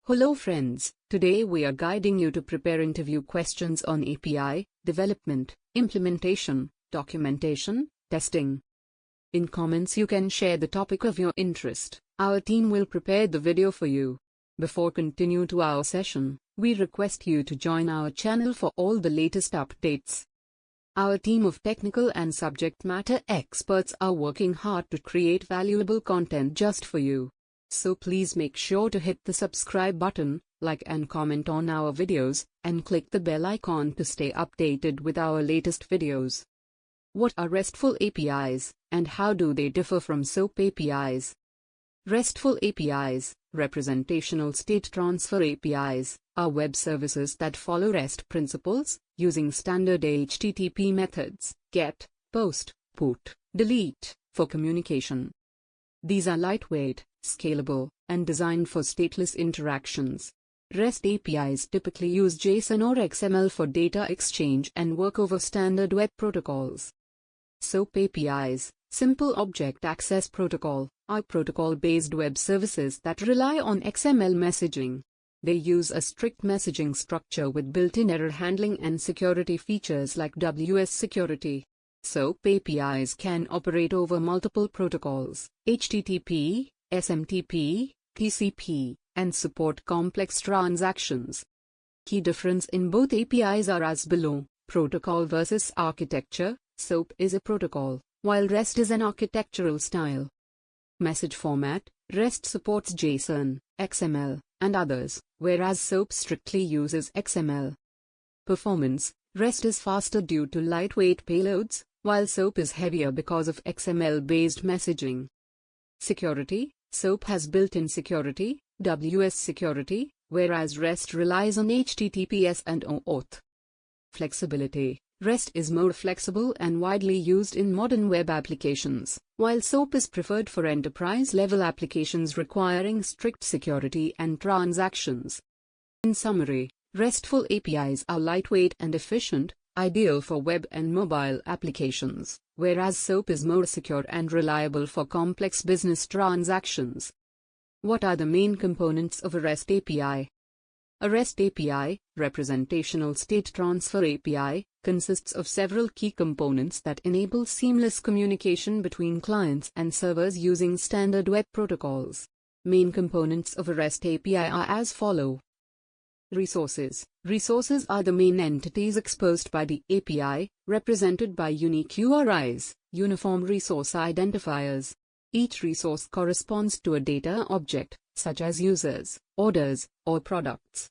Hello friends, today we are guiding you to prepare interview questions on API, development, implementation, documentation, testing. In comments you can share the topic of your interest. Our team will prepare the video for you. Before continue to our session, we request you to join our channel for all the latest updates. Our team of technical and subject matter experts are working hard to create valuable content just for you. So please make sure to hit the subscribe button, like and comment on our videos, and click the bell icon to stay updated with our latest videos. What are RESTful APIs, and how do they differ from SOAP APIs? RESTful APIs, representational state transfer APIs, are web services that follow REST principles, using standard HTTP methods, GET, POST, PUT, DELETE, for communication. These are lightweight, scalable, and designed for stateless interactions. REST APIs typically use JSON or XML for data exchange and work over standard web protocols. SOAP APIs, Simple Object Access Protocol, are protocol-based web services that rely on XML messaging. They use a strict messaging structure with built-in error handling and security features like WS security. SOAP APIs can operate over multiple protocols, HTTP, SMTP, TCP, and support complex transactions. Key difference in both APIs are as below. Protocol versus architecture. SOAP is a protocol, while REST is an architectural style. Message format. REST supports JSON, XML, and others, whereas SOAP strictly uses XML. Performance. REST is faster due to lightweight payloads, while SOAP is heavier because of XML-based messaging. Security. SOAP has built-in security, WS security, whereas REST relies on HTTPS and OAuth. Flexibility. REST is more flexible and widely used in modern web applications, while SOAP is preferred for enterprise-level applications requiring strict security and transactions. In summary, RESTful APIs are lightweight and efficient, ideal for web and mobile applications, whereas SOAP is more secure and reliable for complex business transactions. What are the main components of a REST API? A REST API, representational state transfer API, consists of several key components that enable seamless communication between clients and servers using standard web protocols. Main components of a REST API are as follow. Resources. Resources are the main entities exposed by the API, represented by unique URIs, uniform resource identifiers. Each resource corresponds to a data object, such as users, orders, or products.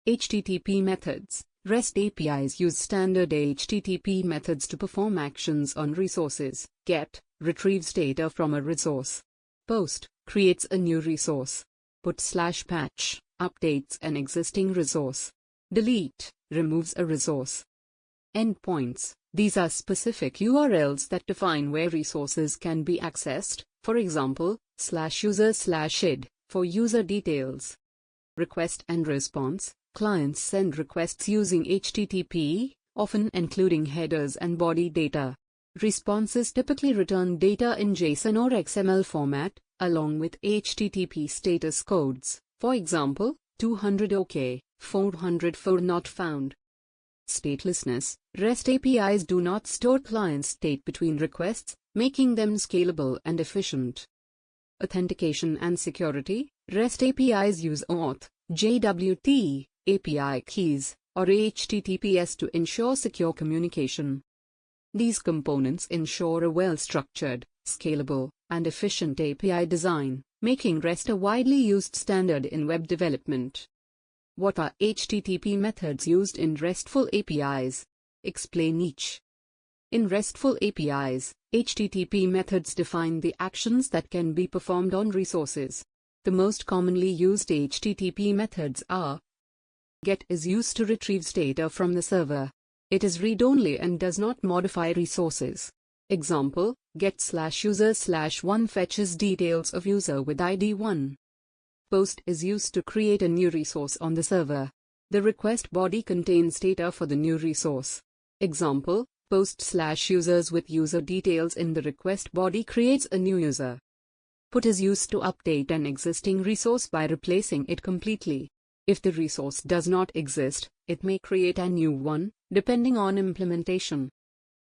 HTTP methods. REST APIs use standard HTTP methods to perform actions on resources. GET retrieves data from a resource. POST creates a new resource. PUT/patch updates an existing resource. DELETE removes a resource. Endpoints. These are specific URLs that define where resources can be accessed, for example, /user/id, for user details. Request and response. Clients send requests using HTTP, often including headers and body data. Responses typically return data in JSON or XML format, along with HTTP status codes, for example, 200 OK, 404 not found. Statelessness. REST APIs do not store client state between requests, making them scalable and efficient. Authentication and security. REST APIs use OAuth, JWT, API keys, or HTTPS to ensure secure communication. These components ensure a well-structured, scalable, and efficient API design, making REST a widely used standard in web development. What are HTTP methods used in RESTful APIs? Explain each. In RESTful APIs, HTTP methods define the actions that can be performed on resources. The most commonly used HTTP methods are: GET is used to retrieve data from the server. It is read-only and does not modify resources. Example, get/user/1 fetches details of user with ID 1. POST is used to create a new resource on the server. The request body contains data for the new resource. Example, post/users with user details in the request body creates a new user. Put is used to update an existing resource by replacing it completely. If the resource does not exist, it may create a new one, depending on implementation.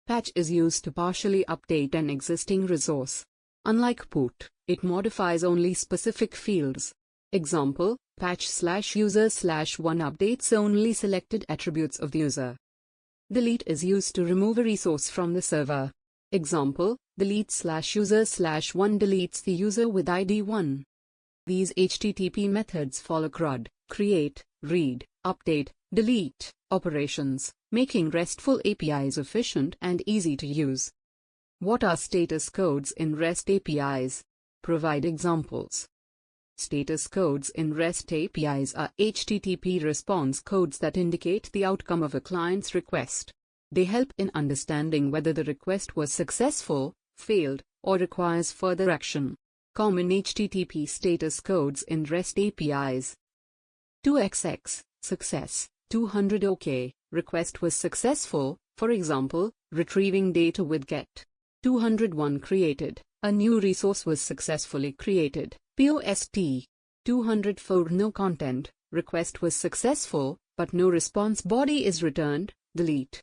Patch is used to partially update an existing resource. Unlike put, it modifies only specific fields. Example, patch/user/1 updates only selected attributes of the user. Delete is used to remove a resource from the server. Example, delete/user/1 deletes the user with ID 1. These HTTP methods follow CRUD, create, read, update, delete operations, making RESTful APIs efficient and easy to use. What are status codes in REST APIs? Provide examples. Status codes in REST APIs are HTTP response codes that indicate the outcome of a client's request. They help in understanding whether the request was successful, failed, or requires further action. Common HTTP status codes in REST APIs. 2XX, success, 200 OK, request was successful, for example, retrieving data with GET. 201 created, a new resource was successfully created, POST. 204 no content, request was successful, but no response body is returned, delete.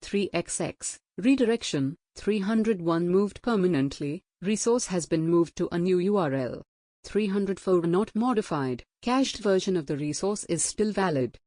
3XX, redirection, 301 moved permanently, resource has been moved to a new URL. 304 not modified, cached version of the resource is still valid.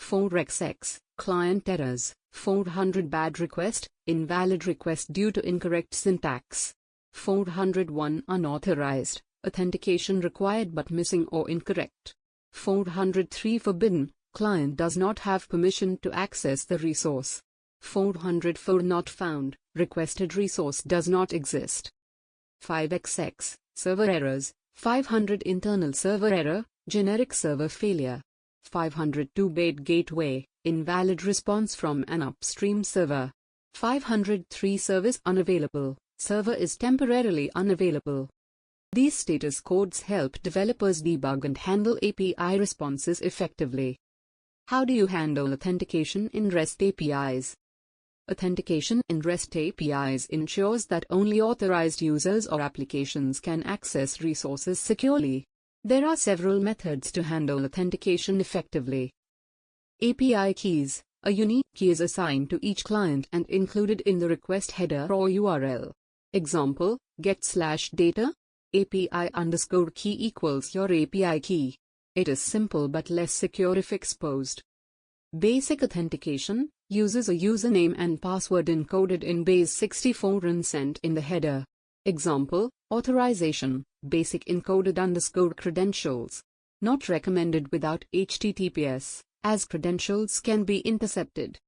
4XX, client errors, 400 bad request, invalid request due to incorrect syntax. 401 unauthorized, authentication required but missing or incorrect. 403 forbidden, client does not have permission to access the resource. 404 not found, requested resource does not exist. 5XX, server errors, 500 internal server error, generic server failure. 502 bad gateway, invalid response from an upstream server. 503 service unavailable, server is temporarily unavailable. These status codes help developers debug and handle API responses effectively. How do you handle authentication in REST APIs? Authentication in REST APIs ensures that only authorized users or applications can access resources securely. There are several methods to handle authentication effectively. API keys. A unique key is assigned to each client and included in the request header or URL. Example, get/data. API_key equals your API key. It is simple but less secure if exposed. Basic authentication uses a username and password encoded in base 64 and sent in the header. Example, authorization, basic encoded _credentials. Not recommended without HTTPS, as credentials can be intercepted.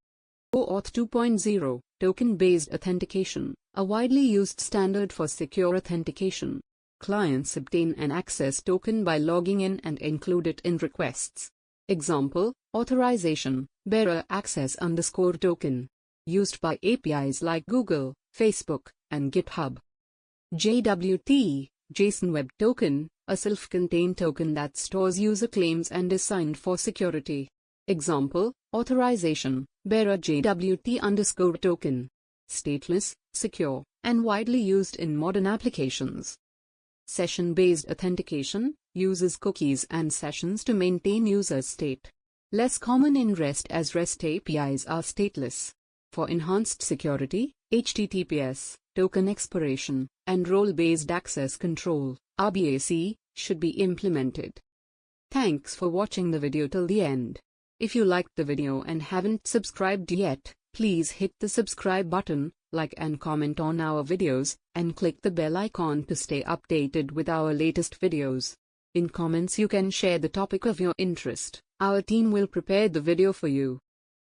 OAuth 2.0, token-based authentication, a widely used standard for secure authentication. Clients obtain an access token by logging in and include it in requests. Example, authorization, bearer access _token. Used by APIs like Google, Facebook, and GitHub. JWT, JSON Web Token, a self-contained token that stores user claims and is signed for security. Example, authorization, bearer JWT_token. Stateless, secure, and widely used in modern applications. Session-based authentication uses cookies and sessions to maintain user state. Less common in REST as REST APIs are stateless. For enhanced security, HTTPS, token expiration, and role-based access control, RBAC, should be implemented. Thanks for watching the video till the end. If you liked the video and haven't subscribed yet, please hit the subscribe button, like and comment on our videos, and click the bell icon to stay updated with our latest videos. In comments you can share the topic of your interest. Our team will prepare the video for you.